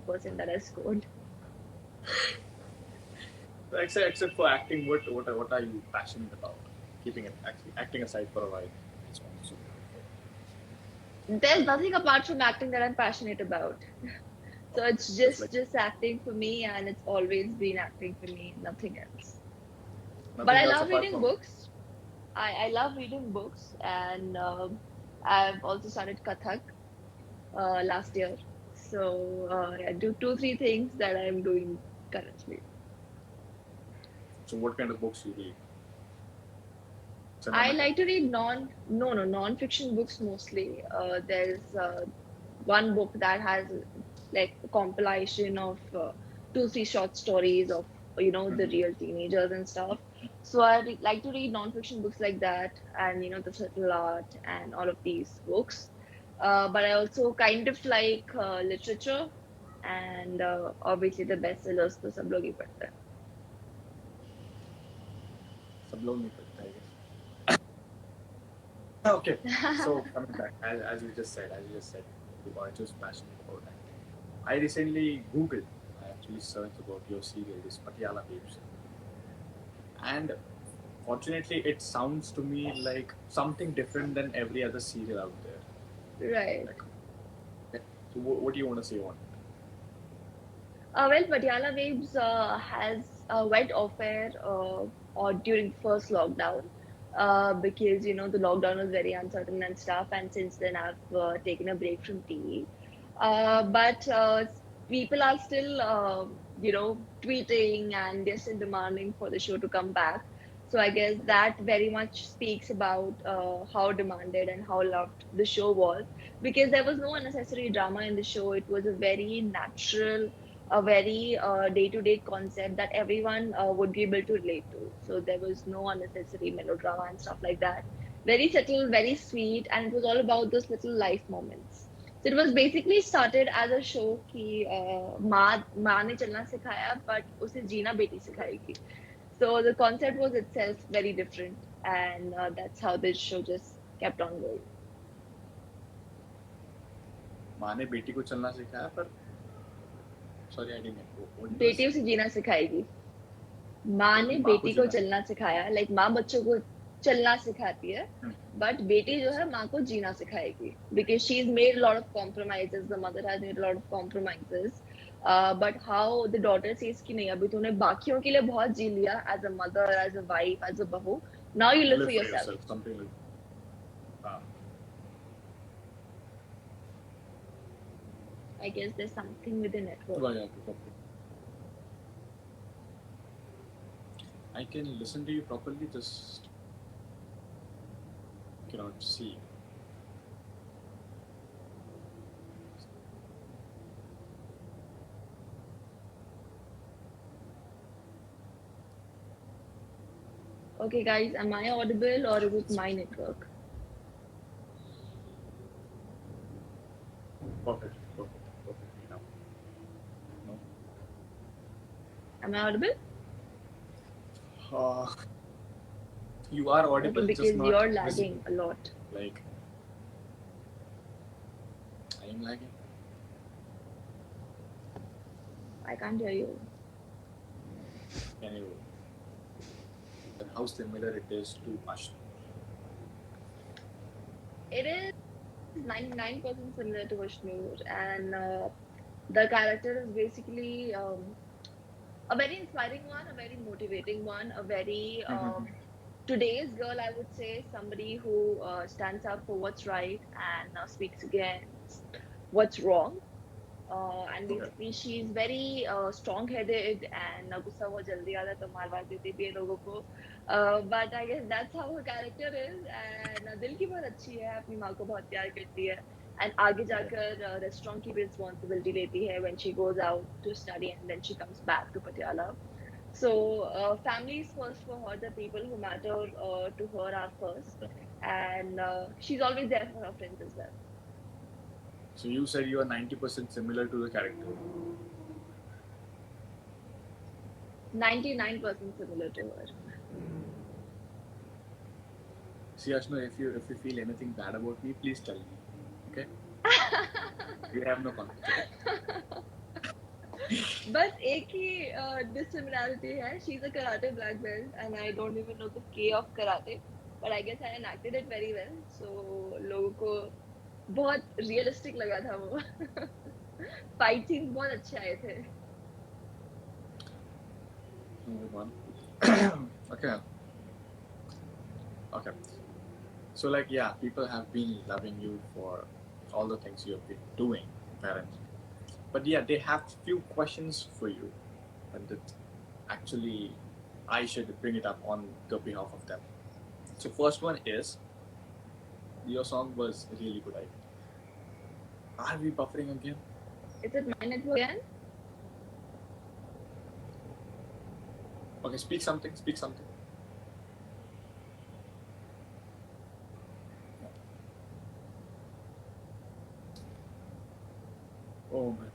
100% that I scored. Except for acting, what are you passionate about? Keeping it actually acting aside for a while. It's also There's nothing apart from acting that I'm passionate about. So it's just like just acting for me, and it's always been acting for me, nothing else. But nothing I else love apart reading from. books. I love reading books, and I've also started Kathak last year. So I do two, three things that I'm doing currently. So what kind of books you read? I Cinematic. like to read non-fiction books mostly. There's one book that has like a compilation of two, three short stories of the Mm-hmm. real teenagers and stuff. So I like to read non-fiction books like that, and The Subtle Art and all of these books. But I also kind of like literature, and obviously the bestsellers तो सब लोग ही पढ़ते सब लोग नहीं पढ़ते, I guess. Okay, so हैं. coming back, as you just said, you are just passionate about acting. I recently Googled, I actually searched about your serial, this Patiala Babes, and fortunately, it sounds to me like something different than every other serial out there. Right. Like, okay, so what do you want to say on it? Well, Patiala Waves has went off air or during first lockdown because the lockdown was very uncertain and stuff, and since then I've taken a break from TV. But people are still tweeting, and they're still demanding for the show to come back. So I guess that very much speaks about how demanded and how loved the show was, because there was no unnecessary drama in the show. It was a very natural, a very day-to-day concept that everyone would be able to relate to. So there was no unnecessary melodrama and stuff like that. Very subtle, very sweet, and it was all about those little life moments. So it was basically started as a show कि माँ ने चलना सिखाया but उसे जीना बेटी सिखाएगी. So the concept was itself very different, and that's how this show just kept on going. माँ ने बेटी को चलना सिखाया पर sorry I didn't get what it was. बेटी उसे जीना सिखाएगी. माँ बेटी ने माँ को बेटी को जीना चलना सिखाया, लाइक माँ बच्चों को चलना सिखाती है, बट बेटी जो बेटी है माँ को जीना सिखाएगी, because she is made lot of compromises, the mother has made lot of compromises. But how the daughter says कि नहीं, अभी तूने बाकियों के लिए बहुत जी लिया, as a mother, as a wife, as a bahu, now you live live for for yourself. yourself, something like that. I guess there something with the Well, network. yeah, I can listen to you properly, just cannot see. Okay guys, am I audible or is it my network? Perfect, perfect, perfectly now. No. Am I audible? Uh, you are Okay, audible, just because not you're visible. lagging a lot. Like, I am lagging. I can't hear you. Can you? Then how similar it is to Ashna? It is 99% similar to Vishnur, and the character is basically a very inspiring one, a very motivating one, a very today's girl, I would say, somebody who stands up for what's right and speaks against what's wrong. And Okay. basically, she's very strong-headed and गुस्सा बहुत जल्दी आता है, तो मार वार देती भी है लोगों को. But I guess that's how her character is, and दिल की बहुत अच्छी है, अपनी माँ को बहुत प्यार करती है, and आगे Okay. जाकर रेस्टोरेंट की भी responsibility लेती है when she goes out to study and then she comes back to Patiala. So family is first for her. The people who matter to her are first, and she's always there for her friends as well. So you said you are 90% similar to the character. 99% similar to her. See, Ashna, if you feel anything bad about me, please tell me. Okay? We have no conflict. Okay? बस एक ही dissimilarity है. She's a karate black belt, and I don't even know the K of karate, but I guess I enacted it very well. So लोगों को बहुत realistic लगा था वो. Fight scenes बहुत अच्छे आए थे. Moving on. Okay. Okay. So like yeah, people have been loving you for all the things you have been doing, apparently. But yeah, they have few questions for you, and that actually I should bring it up on the behalf of them. So first one is your song was really good. Are we buffering again? Is it my network again? Okay, speak something. Speak something. Oh my